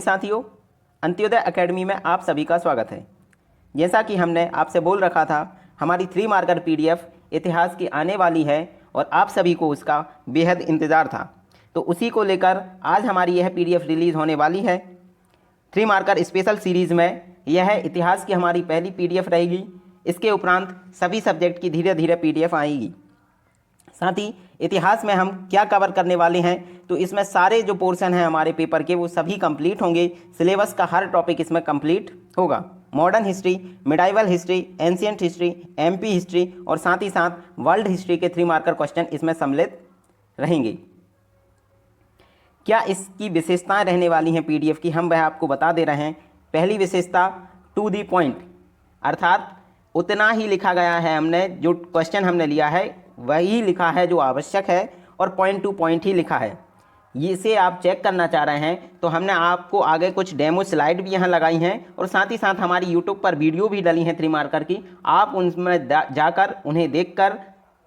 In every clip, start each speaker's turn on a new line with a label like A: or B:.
A: साथियों, अंत्योदय एकेडमी में आप सभी का स्वागत है। जैसा कि हमने आपसे बोल रखा था, हमारी 3 मार्कर पीडीएफ इतिहास की आने वाली है और आप सभी को उसका बेहद इंतज़ार था। तो उसी को लेकर आज हमारी यह पीडीएफ रिलीज़ होने वाली है। 3 मार्कर स्पेशल सीरीज़ में यह इतिहास की हमारी पहली पीडीएफ रहेगी। इसके उपरांत सभी सब्जेक्ट की धीरे धीरे पीडीएफ आएगी। साथ ही इतिहास में हम क्या कवर करने वाले हैं, तो इसमें सारे जो पोर्शन हैं हमारे पेपर के वो सभी कंप्लीट होंगे। सिलेबस का हर टॉपिक इसमें कंप्लीट होगा। Modern history, medieval history, ancient history, MP history और साथ ही साथ वर्ल्ड हिस्ट्री के 3 मार्कर क्वेश्चन इसमें सम्मिलित रहेंगे। क्या इसकी विशेषताएं रहने वाली हैं पीडीएफ की, हम वह आपको बता दे रहे हैं। पहली विशेषता टू द पॉइंट, अर्थात उतना ही लिखा गया है। हमने जो क्वेश्चन हमने लिया है वही लिखा है जो आवश्यक है और पॉइंट टू पॉइंट ही लिखा है। इसे आप चेक करना चाह रहे हैं तो हमने आपको आगे कुछ डेमो स्लाइड भी यहाँ लगाई हैं और साथ ही साथ हमारी यूट्यूब पर वीडियो भी डली हैं 3 मार्कर की। आप उनमें जाकर उन्हें देखकर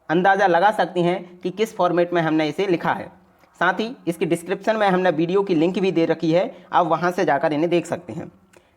A: अंदाज़ा लगा सकती हैं कि किस फॉर्मेट में हमने इसे लिखा है। साथ ही इसकी डिस्क्रिप्शन में हमने वीडियो की लिंक भी दे रखी है, आप वहाँ से जाकर इन्हें देख सकते हैं।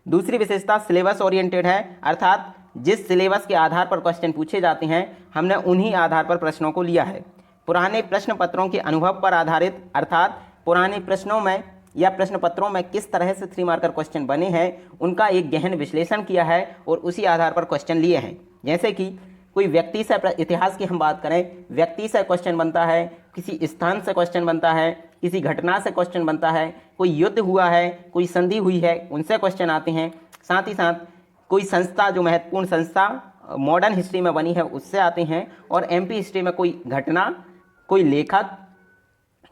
A: दूसरी विशेषता सिलेबस ओरिएंटेड है, अर्थात जिस सिलेबस के आधार पर क्वेश्चन पूछे जाते हैं हमने उन्हीं आधार पर प्रश्नों को लिया है। पुराने प्रश्न पत्रों के अनुभव पर आधारित, अर्थात पुराने प्रश्नों में या प्रश्न पत्रों में किस तरह से 3 मार्कर क्वेश्चन बने हैं उनका एक गहन विश्लेषण किया है और उसी आधार पर क्वेश्चन लिए हैं। जैसे कि कोई व्यक्ति से, इतिहास की हम बात करें, व्यक्ति से क्वेश्चन बनता है, किसी स्थान से क्वेश्चन बनता है, किसी घटना से क्वेश्चन बनता है, कोई युद्ध हुआ है, कोई संधि हुई है, उनसे क्वेश्चन आते हैं। साथ ही साथ कोई संस्था, जो महत्वपूर्ण संस्था मॉडर्न हिस्ट्री में बनी है उससे आते हैं। और एमपी हिस्ट्री में कोई घटना, कोई लेखक,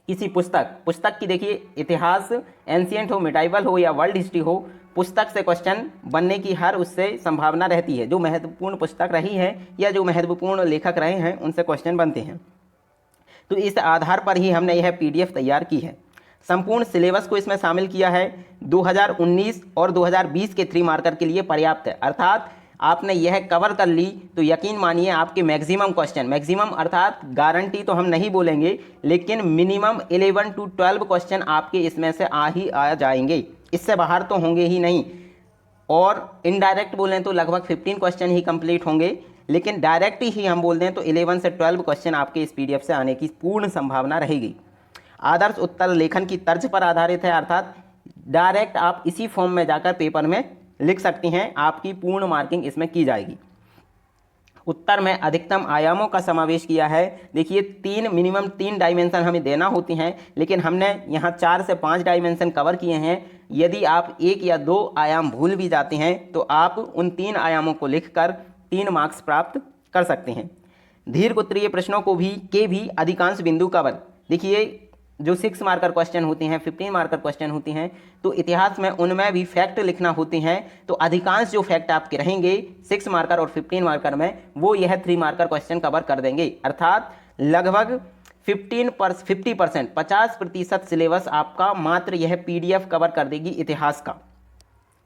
A: किसी पुस्तक की देखिए, इतिहास एंशिएंट हो, मिडाइवल हो या वर्ल्ड हिस्ट्री हो, पुस्तक से क्वेश्चन बनने की हर उससे संभावना रहती है। जो महत्वपूर्ण पुस्तक रही है या जो महत्वपूर्ण लेखक रहे हैं उनसे क्वेश्चन बनते हैं। तो इस आधार पर ही हमने यह पीडीएफ तैयार की है। संपूर्ण सिलेबस को इसमें शामिल किया है। 2019 और 2020 के 3 मार्कर के लिए पर्याप्त है, अर्थात आपने यह कवर कर ली तो यकीन मानिए आपके मैक्सिमम क्वेश्चन, मैक्सिमम अर्थात गारंटी तो हम नहीं बोलेंगे, लेकिन मिनिमम 11 to 12 क्वेश्चन आपके इसमें से आ जाएंगे। इससे बाहर तो होंगे ही नहीं। और इनडायरेक्ट बोलें तो लगभग 15 क्वेश्चन ही कंप्लीट होंगे, लेकिन डायरेक्ट ही हम बोल दें तो 11 से 12 क्वेश्चन आपके इस पीडीएफ से आने की पूर्ण संभावना रहेगी। आदर्श उत्तर लेखन की तर्ज पर आधारित है, अर्थात डायरेक्ट आप इसी फॉर्म में जाकर पेपर में लिख सकती हैं, आपकी पूर्ण मार्किंग इसमें की जाएगी। उत्तर में अधिकतम आयामों का समावेश किया है। देखिए मिनिमम 3 डायमेंशन हमें देना होती हैं, लेकिन हमने यहाँ 4 से 5 डायमेंशन कवर किए हैं। यदि आप 1 या 2 आयाम भूल भी जाते हैं तो आप उन 3 आयामों को लिखकर 3 मार्क्स प्राप्त कर सकते हैं। दीर्घ-उत्तरीय प्रश्नों को भी अधिकांश बिंदु कवर। देखिए जो 6 मार्कर क्वेश्चन होते हैं, 15 मार्कर क्वेश्चन होते हैं, तो इतिहास में उनमें भी फैक्ट लिखना होते हैं। तो अधिकांश जो फैक्ट आपके रहेंगे 6 मार्कर और 15 मार्कर में, वो यह 3 मार्कर क्वेश्चन कवर कर देंगे। अर्थात लगभग 50%, 50% सिलेबस आपका मात्र यह पीडीएफ कवर कर देगी इतिहास का।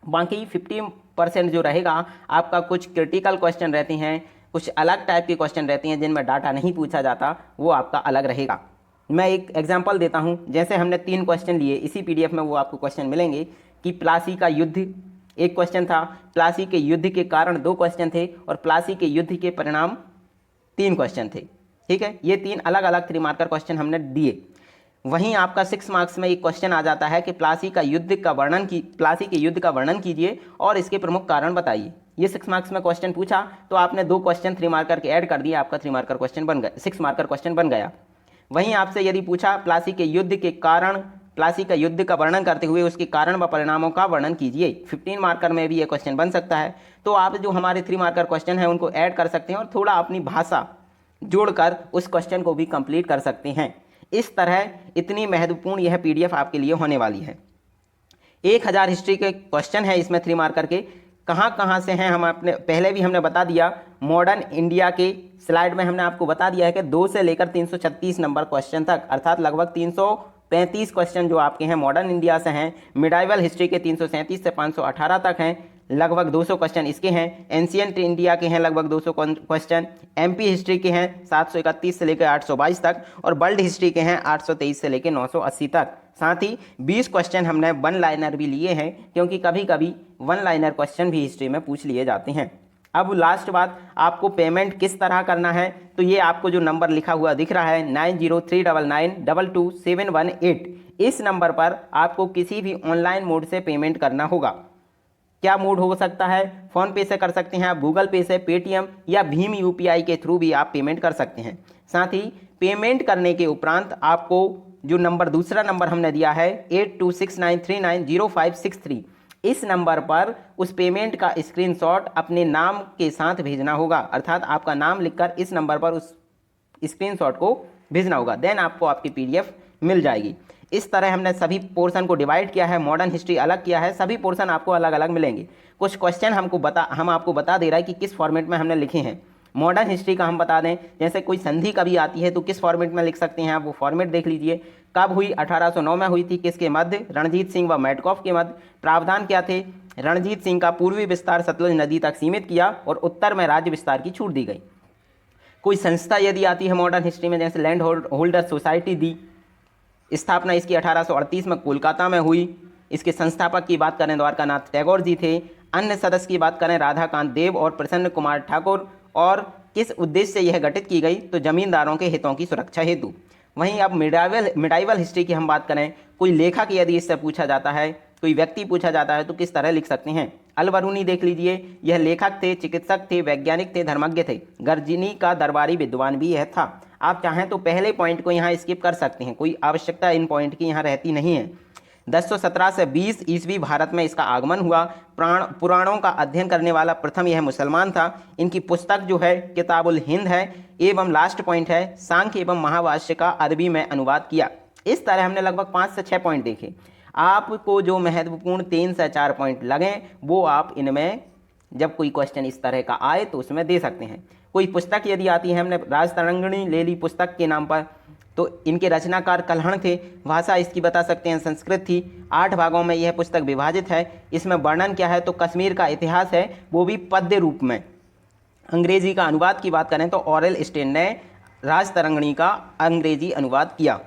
A: बाकी 50% जो रहेगा आपका कुछ क्रिटिकल क्वेश्चन रहते हैं, कुछ अलग टाइप के क्वेश्चन रहते हैं जिनमें डाटा नहीं पूछा जाता, वो आपका अलग रहेगा। मैं एक एग्जांपल देता हूं। जैसे हमने 3 क्वेश्चन लिए, इसी पीडीएफ में वो आपको क्वेश्चन मिलेंगे कि प्लासी का युद्ध एक क्वेश्चन था, प्लासी के युद्ध के कारण 2 क्वेश्चन थे और प्लासी के युद्ध के परिणाम 3 क्वेश्चन थे। ठीक है, ये 3 अलग अलग 3 मार्कर क्वेश्चन हमने दिए। वहीं आपका 6 मार्क्स में एक क्वेश्चन आ जाता है कि प्लासी के युद्ध का वर्णन कीजिए और इसके प्रमुख कारण बताइए। ये 6 मार्क्स में क्वेश्चन पूछा तो आपने 2 क्वेश्चन 3 मार्कर के ऐड कर दिए, आपका 3 मार्कर क्वेश्चन बन गया, 6 मार्कर क्वेश्चन बन गया। वहीं आपसे यदि पूछा प्लासी के युद्ध के कारण, प्लासी का युद्ध का वर्णन करते हुए उसके कारण व परिणामों का वर्णन कीजिए, 15 मार्कर में भी ये क्वेश्चन बन सकता है। तो आप जो हमारे 3 मार्कर क्वेश्चन हैं उनको ऐड कर सकते हैं और थोड़ा अपनी भाषा जोड़कर उस क्वेश्चन को भी कंप्लीट कर सकते हैं। इस तरह इतनी महत्वपूर्ण यह पीडीएफ आपके लिए होने वाली है। 1000 हिस्ट्री के क्वेश्चन है इसमें 3 मार्कर के। कहाँ से हैं हम अपने पहले भी हमने बता दिया। मॉडर्न इंडिया के स्लाइड में हमने आपको बता दिया है कि 2 से लेकर 336 नंबर क्वेश्चन तक, अर्थात लगभग 335 क्वेश्चन जो आपके हैं मॉडर्न इंडिया से हैं। मिडाइवल हिस्ट्री के 337 से 518 तक हैं, लगभग 200 क्वेश्चन इसके हैं। एंशिएंट इंडिया के हैं लगभग 200 क्वेश्चन। एमपी हिस्ट्री के हैं 731 से लेकर 822 तक और वर्ल्ड हिस्ट्री के हैं 823 से लेकर 980 तक। साथ ही 20 क्वेश्चन हमने वन लाइनर भी लिए हैं, क्योंकि कभी कभी वन लाइनर क्वेश्चन भी हिस्ट्री में पूछ लिए जाते हैं। अब लास्ट बात, आपको पेमेंट किस तरह करना है, तो ये आपको जो नंबर लिखा हुआ दिख रहा है 9039922718, इस नंबर पर आपको किसी भी ऑनलाइन मोड से पेमेंट करना होगा। क्या मोड हो सकता है? फ़ोन पे से कर सकते हैं आप, गूगल पे से, पेटीएम या भीम यूपीआई के थ्रू भी आप पेमेंट कर सकते हैं। साथ ही पेमेंट करने के उपरांत आपको जो नंबर, दूसरा नंबर हमने दिया है 8269390563, इस नंबर पर उस पेमेंट का स्क्रीनशॉट अपने नाम के साथ भेजना होगा, अर्थात आपका नाम लिखकर इस नंबर पर उस स्क्रीनशॉट को भेजना होगा। देन आपको आपकी पीडीएफ मिल जाएगी। इस तरह हमने सभी पोर्शन को डिवाइड किया है, मॉडर्न हिस्ट्री अलग किया है, सभी पोर्शन आपको अलग अलग मिलेंगे। कुछ क्वेश्चन हम आपको बता दे रहा है कि किस फॉर्मेट में हमने लिखे हैं। मॉडर्न हिस्ट्री का हम बता दें, जैसे कोई संधि कभी आती है तो किस फॉर्मेट में लिख सकते हैं आप, वो फॉर्मेट देख लीजिए। कब हुई? 1809 में हुई थी। किसके मध्य? रणजीत सिंह व मैटकॉफ के मध्य। प्रावधान क्या थे? रणजीत सिंह का पूर्वी विस्तार सतलुज नदी तक सीमित किया और उत्तर में राज्य विस्तार की छूट दी गई। कोई संस्था यदि आती है मॉडर्न हिस्ट्री में, जैसे लैंड होल्डर सोसाइटी दी, स्थापना इसकी 1838 में कोलकाता में हुई। इसके संस्थापक की बात करें द्वारकानाथ टैगोर जी थे। अन्य सदस्य की बात करें राधाकांत देव और प्रसन्न कुमार ठाकुर। और किस उद्देश्य से यह गठित की गई? तो जमींदारों के हितों की सुरक्षा हेतु। वहीं अब मिडाइवल हिस्ट्री की हम बात करें, कोई लेखक यदि इससे पूछा जाता है, कोई व्यक्ति पूछा जाता है, तो किस तरह लिख सकते हैं? अलबरूनी देख लीजिए, यह लेखक थे, चिकित्सक थे, वैज्ञानिक थे, धर्मज्ञ थे। गर्जनी का दरबारी विद्वान भी यह था। आप चाहें तो पहले पॉइंट को यहाँ स्किप कर सकते हैं, कोई आवश्यकता इन पॉइंट की यहाँ रहती नहीं है। 1017 से 20 ईस्वी भारत में इसका आगमन हुआ। पुराणों का अध्ययन करने वाला प्रथम यह मुसलमान था। इनकी पुस्तक जो है किताबुल हिंद है। एवं लास्ट पॉइंट है, सांख्य एवं महाभाष्य का अरबी में अनुवाद किया। इस तरह हमने लगभग 5 से 6 पॉइंट देखे। आपको जो महत्वपूर्ण 3 से 4 पॉइंट लगे वो आप इनमें जब कोई क्वेश्चन इस तरह का आए तो उसमें दे सकते हैं। कोई पुस्तक यदि आती है, हमने राजतरंगिणी ले ली पुस्तक के नाम पर, तो इनके रचनाकार कल्हण थे। भाषा इसकी बता सकते हैं संस्कृत थी। 8 भागों में यह पुस्तक विभाजित है। इसमें वर्णन क्या है? तो कश्मीर का इतिहास है, वो भी पद्य रूप में। अंग्रेजी का अनुवाद की बात करें तो ऑरेल स्टेन ने राजतरंगिणी का अंग्रेजी अनुवाद किया।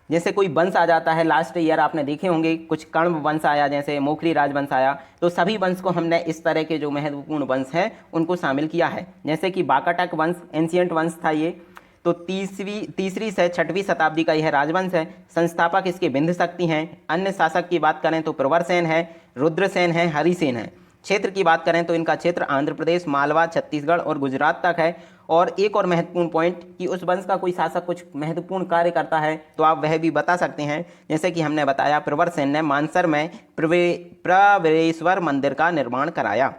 A: जैसे कोई वंश आ जाता है, लास्ट ईयर आपने देखे होंगे कुछ कण्व वंश आया, जैसे मोखरी राजवंश आया, तो सभी वंश को हमने इस तरह के जो महत्वपूर्ण वंश हैं उनको शामिल किया है। जैसे कि बाकाटक वंश एंशियंट वंश था ये, तो तीसरी से 6वीं शताब्दी का यह राजवंश है। संस्थापक इसके बिंद शक्ति हैं। अन्य शासक की बात करें तो प्रवरसेन है, रुद्रसेन है, हरिसेन है। क्षेत्र की बात करें तो इनका क्षेत्र आंध्र प्रदेश, मालवा, छत्तीसगढ़ और गुजरात तक है। और एक और महत्वपूर्ण पॉइंट कि उस वंश का कोई शासक कुछ महत्वपूर्ण कार्य करता है तो आप वह भी बता सकते हैं। जैसे कि हमने बताया प्रवरसेन ने मानसर में प्रवेश्वर मंदिर का निर्माण कराया।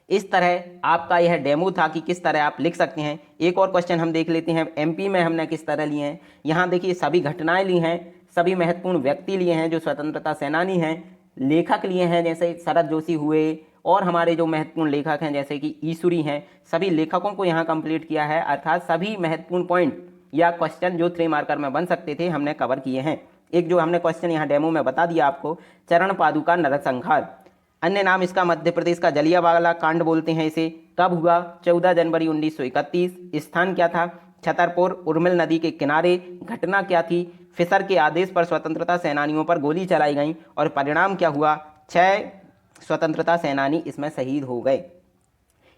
A: इस तरह आपका यह डेमो था कि किस तरह आप लिख सकते हैं। एक और क्वेश्चन हम देख लेते हैं, एमपी में हमने किस तरह लिए हैं। यहाँ देखिए सभी घटनाएं ली हैं, सभी महत्वपूर्ण व्यक्ति लिए हैं जो स्वतंत्रता सेनानी हैं, लेखक लिए हैं जैसे शरद जोशी हुए, और हमारे जो महत्वपूर्ण लेखक हैं जैसे कि ईसुरी हैं। सभी लेखकों को यहाँ कंप्लीट किया है, अर्थात सभी महत्वपूर्ण पॉइंट या क्वेश्चन जो 3 मार्कर में बन सकते थे हमने कवर किए हैं। एक जो हमने क्वेश्चन यहाँ डेमो में बता दिया आपको, चरण पादुका नरसंहार, अन्य नाम इसका मध्य प्रदेश का जलियांवाला कांड बोलते हैं इसे। कब हुआ? 14 जनवरी 1931। स्थान क्या था? छतरपुर, उर्मिल नदी के किनारे। घटना क्या थी? फिशर के आदेश पर स्वतंत्रता सेनानियों पर गोली चलाई गई और परिणाम क्या हुआ? 6 स्वतंत्रता सेनानी इसमें शहीद हो गए।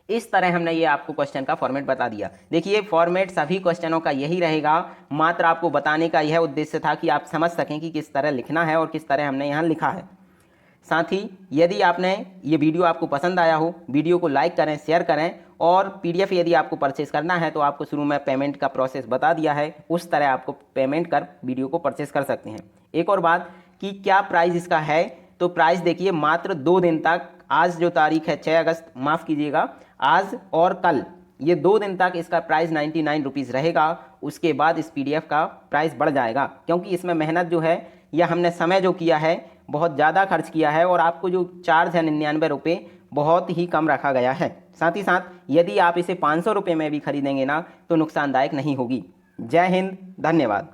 A: इस तरह हमने ये आपको क्वेश्चन का फॉर्मेट बता दिया। देखिए फॉर्मेट सभी क्वेश्चनों का यही रहेगा, मात्र आपको बताने का यह उद्देश्य था कि आप समझ सकें कि किस तरह लिखना है और किस तरह हमने यहाँ लिखा है। साथ ही यदि आपने ये वीडियो आपको पसंद आया हो, वीडियो को लाइक करें, शेयर करें, और पीडीएफ यदि आपको परचेस करना है तो आपको शुरू में पेमेंट का प्रोसेस बता दिया है, उस तरह आपको पेमेंट कर वीडियो को परचेस कर सकते हैं। एक और बात कि क्या प्राइस इसका है, तो प्राइस देखिए मात्र 2 दिन तक, आज जो तारीख है 6 अगस्त, माफ़ कीजिएगा, आज और कल, ये 2 दिन तक इसका प्राइस 99 रुपीज़ रहेगा। उसके बाद इस पीडीएफ का प्राइस बढ़ जाएगा, क्योंकि इसमें मेहनत जो है या हमने समय जो किया है बहुत ज़्यादा खर्च किया है, और आपको जो चार्ज है 99 रुपये बहुत ही कम रखा गया है। साथ ही साथ यदि आप इसे 500 रुपये में भी खरीदेंगे ना तो नुकसानदायक नहीं होगी। जय हिंद, धन्यवाद।